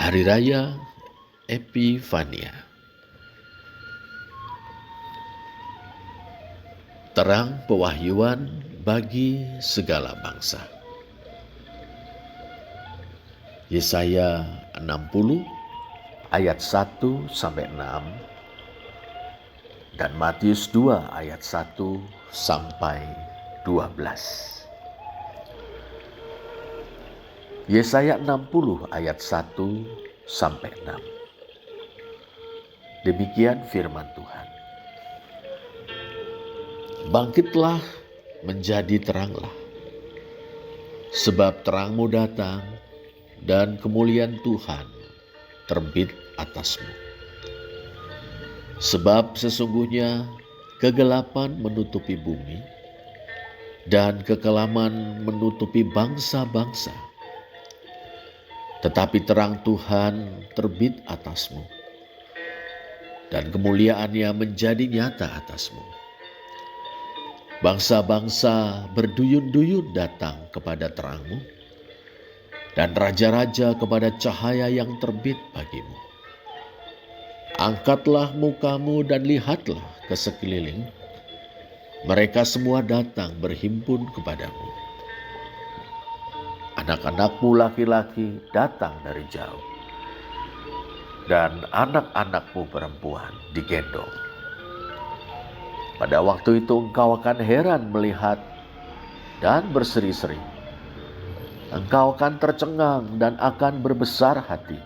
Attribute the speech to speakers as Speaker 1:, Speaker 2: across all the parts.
Speaker 1: Hari Raya Epifania. Terang pewahyuan bagi segala bangsa. Yesaya 60 ayat 1 sampai 6 dan Matius 2 ayat 1 sampai 12. Yesaya 60 ayat 1 sampai 6. Demikian firman Tuhan. Bangkitlah menjadi teranglah, sebab terangmu datang dan kemuliaan Tuhan terbit atasmu. Sebab sesungguhnya kegelapan menutupi bumi dan kekelaman menutupi bangsa-bangsa. Tetapi terang Tuhan terbit atasmu, dan kemuliaannya menjadi nyata atasmu. Bangsa-bangsa berduyun-duyun datang kepada terangmu, dan raja-raja kepada cahaya yang terbit bagimu. Angkatlah mukamu dan lihatlah ke sekeliling, mereka semua datang berhimpun kepadamu. Anak-anakmu laki-laki datang dari jauh, dan anak-anakmu perempuan digendong. Pada waktu itu engkau akan heran melihat dan berseri-seri. Engkau akan tercengang dan akan berbesar hati,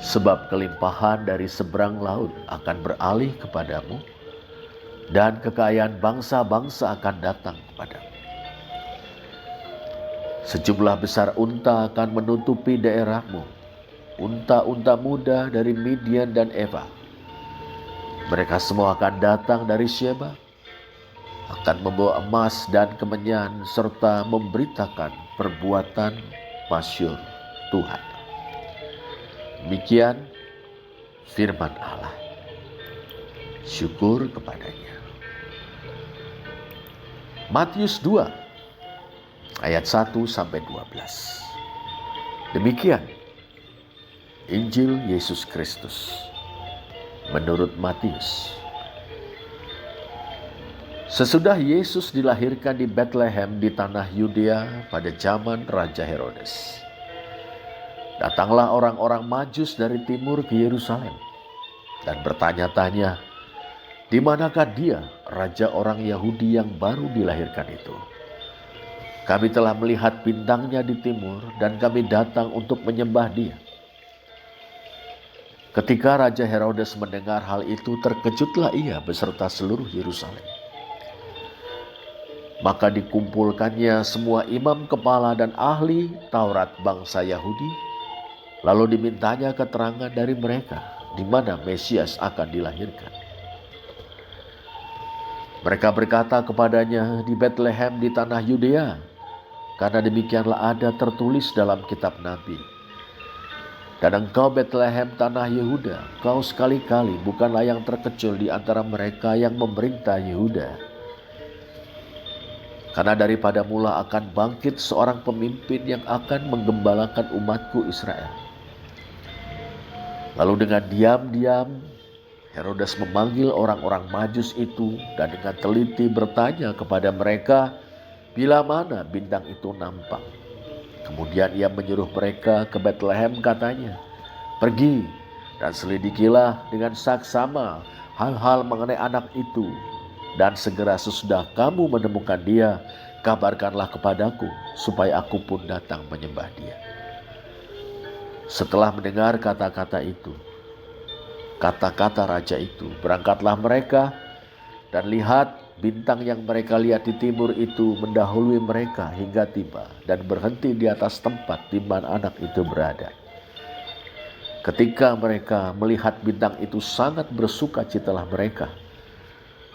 Speaker 1: sebab kelimpahan dari seberang laut akan beralih kepadamu, dan kekayaan bangsa-bangsa akan datang kepadamu. Sejumlah besar unta akan menutupi daerahmu, unta-unta muda dari Midian dan Eva. Mereka semua akan datang dari Sheba, akan membawa emas dan kemenyan, serta memberitakan perbuatan masyhur Tuhan. Demikian firman Allah. Syukur kepadanya. Matius 2 ayat 1 sampai 12. Demikian Injil Yesus Kristus menurut Matius. Sesudah Yesus dilahirkan di Bethlehem di tanah Yudea pada zaman Raja Herodes, datanglah orang-orang Majus dari timur ke Yerusalem dan bertanya-tanya, di manakah dia, raja orang Yahudi yang baru dilahirkan itu? Kami telah melihat bintangnya di timur dan kami datang untuk menyembah dia. Ketika Raja Herodes mendengar hal itu, terkejutlah ia beserta seluruh Yerusalem. Maka dikumpulkannya semua imam kepala dan ahli Taurat bangsa Yahudi, lalu dimintanya keterangan dari mereka di mana Mesias akan dilahirkan. Mereka berkata kepadanya, di Bethlehem di tanah Yudea, karena demikianlah ada tertulis dalam kitab Nabi. Dan engkau Bethlehem tanah Yehuda, kau sekali-kali bukanlah yang terkecil di antara mereka yang memerintah Yehuda. Karena daripada mula akan bangkit seorang pemimpin yang akan menggembalakan umatku Israel. Lalu dengan diam-diam Herodes memanggil orang-orang Majus itu dan dengan teliti bertanya kepada mereka bila mana bintang itu nampak. Kemudian ia menyuruh mereka ke Bethlehem, katanya, pergi dan selidikilah dengan saksama hal-hal mengenai anak itu. Dan segera sesudah kamu menemukan dia, kabarkanlah kepadaku supaya aku pun datang menyembah dia. Setelah mendengar kata-kata itu, kata-kata raja itu, berangkatlah mereka dan lihat bintang yang mereka lihat di timur itu mendahului mereka hingga tiba dan berhenti di atas tempat di mana anak itu berada. Ketika mereka melihat bintang itu, sangat bersukacitalah mereka.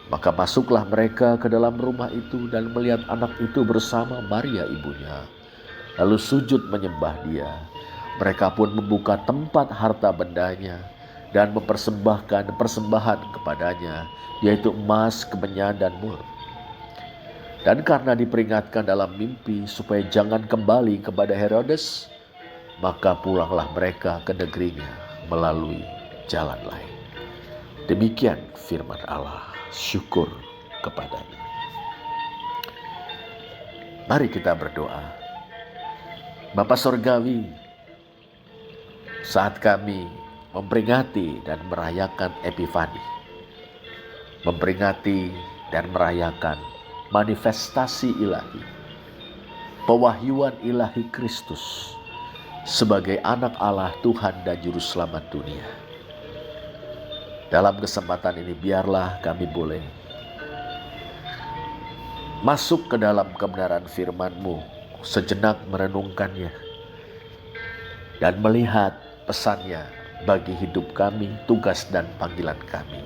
Speaker 1: Maka masuklah mereka ke dalam rumah itu dan melihat anak itu bersama Maria ibunya, lalu sujud menyembah dia. Mereka pun membuka tempat harta bendanya dan mempersembahkan persembahan kepadanya, yaitu emas, kemenyan, dan mur. Dan karena diperingatkan dalam mimpi supaya jangan kembali kepada Herodes, maka pulanglah mereka ke negerinya melalui jalan lain. Demikian firman Allah, syukur kepadanya. Mari kita berdoa. Bapa Sorgawi, saat kami memperingati dan merayakan Epifani, memperingati dan merayakan manifestasi ilahi, pewahyuan ilahi Kristus sebagai anak Allah, Tuhan dan Juru Selamat dunia. Dalam kesempatan ini biarlah kami boleh masuk ke dalam kebenaran firman-Mu, sejenak merenungkannya dan melihat pesannya bagi hidup kami, tugas dan panggilan kami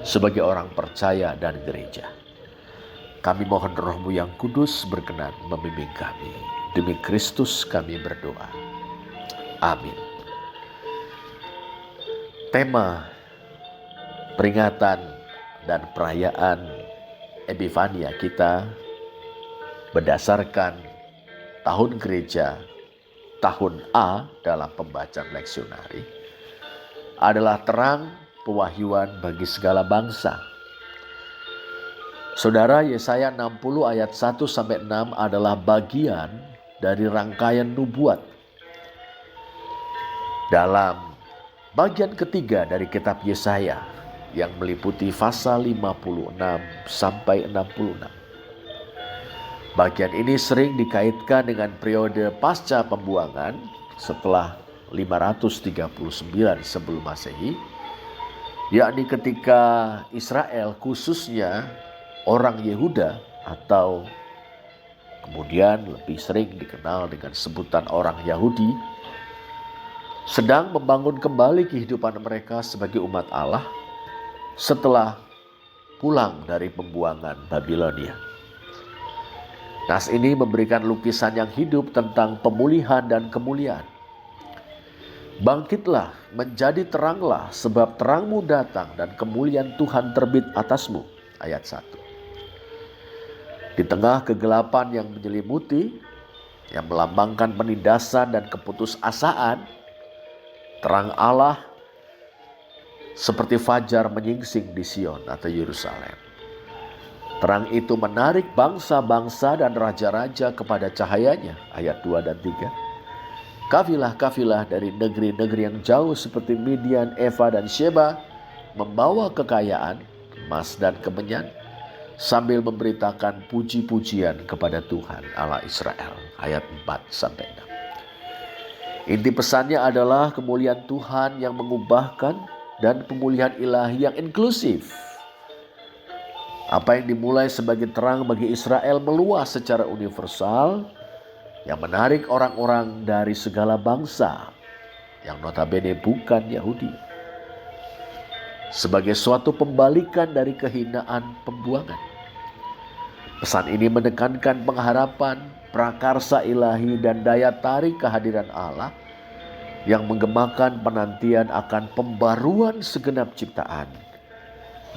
Speaker 1: sebagai orang percaya dan gereja. Kami mohon Roh-Mu yang kudus berkenan membimbing kami. Demi Kristus kami berdoa. Amin. Tema peringatan dan perayaan Epifania kita berdasarkan tahun gereja tahun A dalam pembacaan leksionari adalah terang pewahyuan bagi segala bangsa. Saudara, Yesaya 60 ayat 1-6 adalah bagian dari rangkaian nubuat. Dalam bagian ketiga dari kitab Yesaya yang meliputi pasal 56 sampai 66. Bagian ini sering dikaitkan dengan periode pasca pembuangan setelah 539 sebelum Masehi, yakni ketika Israel, khususnya orang Yehuda atau kemudian lebih sering dikenal dengan sebutan orang Yahudi, sedang membangun kembali kehidupan mereka sebagai umat Allah setelah pulang dari pembuangan Babilonia. Nas ini memberikan lukisan yang hidup tentang pemulihan dan kemuliaan. Bangkitlah, menjadi teranglah, sebab terangmu datang dan kemuliaan Tuhan terbit atasmu. Ayat 1. Di tengah kegelapan yang menyelimuti, yang melambangkan penindasan dan keputusasaan, terang Allah seperti fajar menyingsing di Sion atau Yerusalem. Terang itu menarik bangsa-bangsa dan raja-raja kepada cahayanya. Ayat 2 dan 3. Kafilah-kafilah dari negeri-negeri yang jauh seperti Midian, Eva dan Sheba membawa kekayaan, emas dan kemenyan, sambil memberitakan puji-pujian kepada Tuhan Allah Israel. Ayat 4-6. Inti pesannya adalah kemuliaan Tuhan yang mengubahkan dan pemulihan ilahi yang inklusif. Apa yang dimulai sebagai terang bagi Israel meluas secara universal yang menarik orang-orang dari segala bangsa yang notabene bukan Yahudi. Sebagai suatu pembalikan dari kehinaan pembuangan. Pesan ini menekankan pengharapan, prakarsa ilahi dan daya tarik kehadiran Allah yang menggemakan penantian akan pembaruan segenap ciptaan,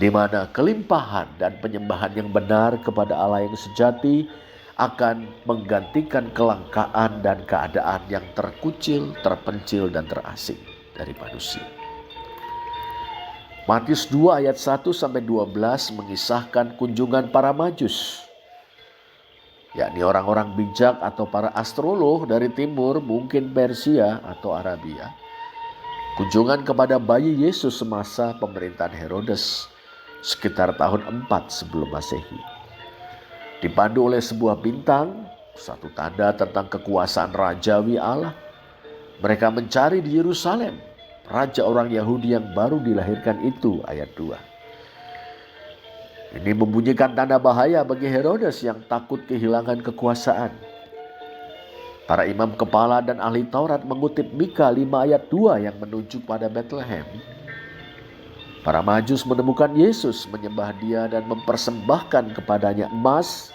Speaker 1: di mana kelimpahan dan penyembahan yang benar kepada Allah yang sejati akan menggantikan kelangkaan dan keadaan yang terkucil, terpencil, dan terasing dari manusia. Matius 2 ayat 1-12 mengisahkan kunjungan para Majus, yakni orang-orang bijak atau para astrolog dari timur, mungkin Persia atau Arabia, kunjungan kepada bayi Yesus semasa pemerintahan Herodes sekitar tahun 4 sebelum Masehi. Dipandu oleh sebuah bintang, satu tanda tentang kekuasaan rajawi Allah, mereka mencari di Yerusalem raja orang Yahudi yang baru dilahirkan itu. Ayat 2. Ini membunyikan tanda bahaya bagi Herodes yang takut kehilangan kekuasaan. Para imam kepala dan ahli Taurat mengutip Mika 5 ayat 2 yang menunjuk pada Bethlehem. Para Majus menemukan Yesus, menyembah Dia dan mempersembahkan kepadanya emas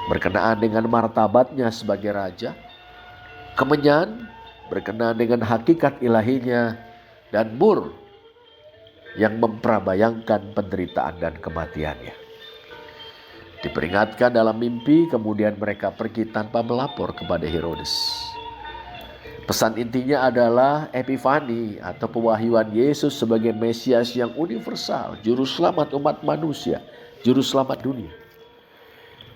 Speaker 1: berkenaan dengan martabatnya sebagai raja, kemenyan berkenaan dengan hakikat ilahinya, dan mur yang memprabayangkan penderitaan dan kematiannya. Diperingatkan dalam mimpi, kemudian mereka pergi tanpa melapor kepada Herodes. Pesan intinya adalah Epifani atau pewahyuan Yesus sebagai Mesias yang universal, juru selamat umat manusia, juru selamat dunia.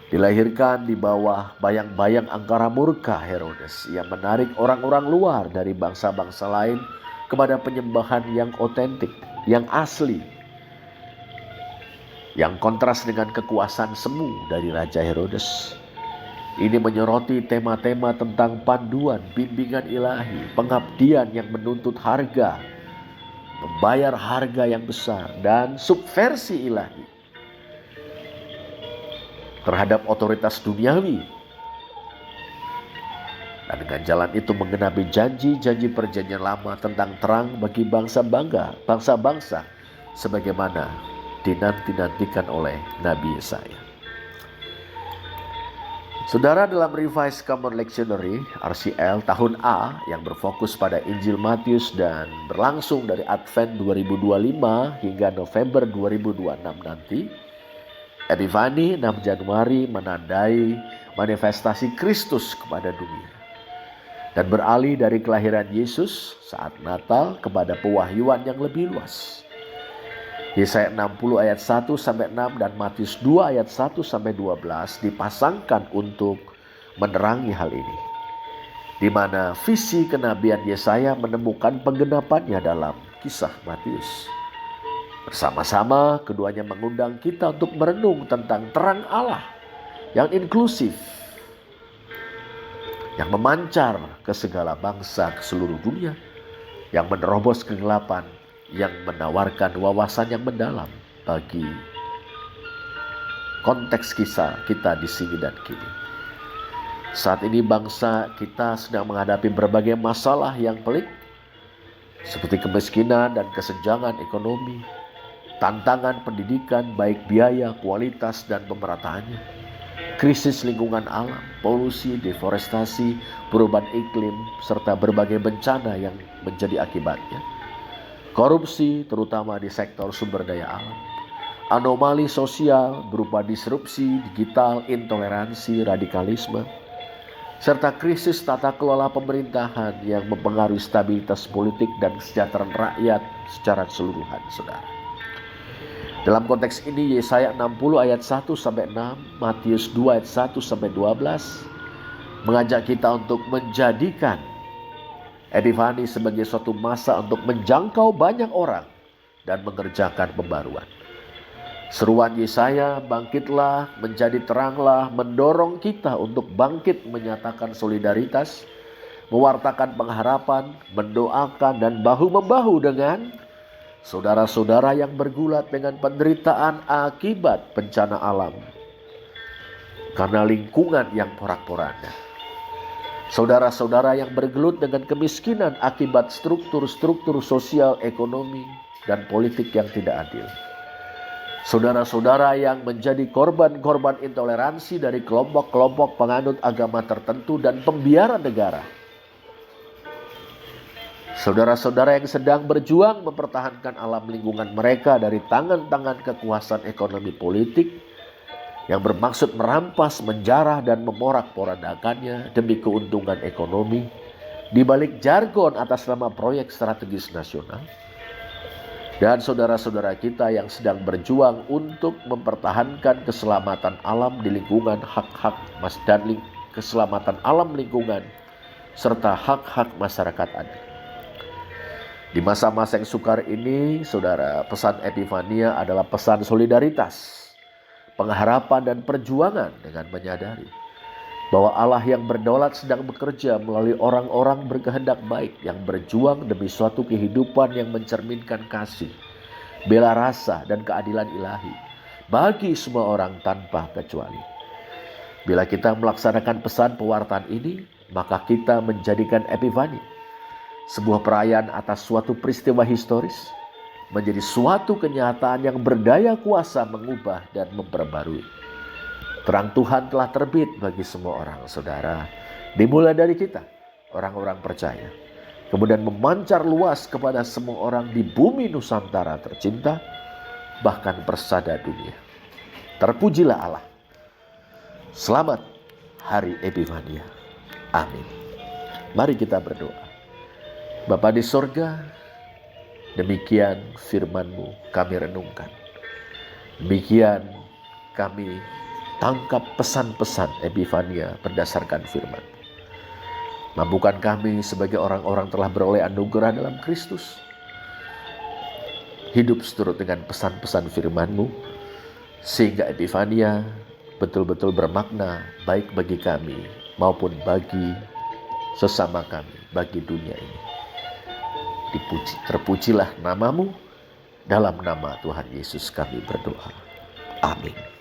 Speaker 1: Dilahirkan di bawah bayang-bayang angkara murka Herodes yang menarik orang-orang luar dari bangsa-bangsa lain kepada penyembahan yang otentik, yang asli, yang kontras dengan kekuasaan semu dari Raja Herodes. Ini menyoroti tema-tema tentang panduan, bimbingan ilahi, pengabdian yang menuntut harga, membayar harga yang besar, dan subversi ilahi terhadap otoritas duniawi. Dan dengan jalan itu menggenapi janji-janji perjanjian lama tentang terang bagi bangsa-bangsa sebagaimana dinanti-nantikan oleh Nabi Yesaya. Saudara, dalam Revised Common Lectionary RCL tahun A yang berfokus pada Injil Matius dan berlangsung dari Advent 2025 hingga November 2026 nanti, Epifani 6 Januari menandai manifestasi Kristus kepada dunia dan beralih dari kelahiran Yesus saat Natal kepada pewahyuan yang lebih luas. Yesaya 60 ayat 1-6 dan Matius 2 ayat 1-12 dipasangkan untuk menerangi hal ini, di mana visi kenabian Yesaya menemukan penggenapannya dalam kisah Matius. Bersama-sama keduanya mengundang kita untuk merenung tentang terang Allah yang inklusif, yang memancar ke segala bangsa, ke seluruh dunia, yang menerobos kegelapan, yang menawarkan wawasan yang mendalam bagi konteks kisah kita di sini dan kini. Saat ini bangsa kita sedang menghadapi berbagai masalah yang pelik, seperti kemiskinan dan kesenjangan ekonomi, tantangan pendidikan baik biaya, kualitas, dan pemerataannya, krisis lingkungan alam, polusi, deforestasi, perubahan iklim, serta berbagai bencana yang menjadi akibatnya, korupsi terutama di sektor sumber daya alam, anomali sosial berupa disrupsi digital, intoleransi, radikalisme, serta krisis tata kelola pemerintahan yang mempengaruhi stabilitas politik dan kesejahteraan rakyat secara keseluruhan, saudara. Dalam konteks ini Yesaya 60 ayat 1-6, Matius 2 ayat 1-12 mengajak kita untuk menjadikan Epifani sebagai suatu masa untuk menjangkau banyak orang dan mengerjakan pembaruan. Seruan Yesaya, bangkitlah, menjadi teranglah, mendorong kita untuk bangkit menyatakan solidaritas, mewartakan pengharapan, mendoakan dan bahu-membahu dengan saudara-saudara yang bergulat dengan penderitaan akibat bencana alam karena lingkungan yang porak-poranda. Saudara-saudara yang bergelut dengan kemiskinan akibat struktur-struktur sosial, ekonomi, dan politik yang tidak adil. Saudara-saudara yang menjadi korban-korban intoleransi dari kelompok-kelompok penganut agama tertentu dan pembiaran negara. Saudara-saudara yang sedang berjuang mempertahankan alam lingkungan mereka dari tangan-tangan kekuasaan ekonomi politik yang bermaksud merampas, menjarah, dan memorak-porandakannya demi keuntungan ekonomi di balik jargon atas nama proyek strategis nasional. Dan saudara-saudara kita yang sedang berjuang untuk mempertahankan keselamatan alam di lingkungan keselamatan alam lingkungan serta hak-hak masyarakat adat. Di masa-masa yang sukar ini, saudara, pesan Epifania adalah pesan solidaritas, pengharapan dan perjuangan dengan menyadari bahwa Allah yang berdaulat sedang bekerja melalui orang-orang berkehendak baik yang berjuang demi suatu kehidupan yang mencerminkan kasih, bela rasa, dan keadilan ilahi bagi semua orang tanpa kecuali. Bila kita melaksanakan pesan pewartaan ini, maka kita menjadikan Epifani, sebuah perayaan atas suatu peristiwa historis, menjadi suatu kenyataan yang berdaya kuasa mengubah dan memperbarui. Terang Tuhan telah terbit bagi semua orang, saudara. Dimulai dari kita, orang-orang percaya. Kemudian memancar luas kepada semua orang di bumi Nusantara tercinta, bahkan persada dunia. Terpujilah Allah. Selamat Hari Epifania. Amin. Mari kita berdoa. Bapa di sorga, demikian firman-Mu kami renungkan. Demikian kami tangkap pesan-pesan Epifania berdasarkan firman. Mampukan kami sebagai orang-orang telah beroleh anugerah dalam Kristus, hidup seturut dengan pesan-pesan firman-Mu, sehingga Epifania betul-betul bermakna baik bagi kami maupun bagi sesama kami, bagi dunia ini. Terpujilah nama-Mu, dalam nama Tuhan Yesus kami berdoa. Amin.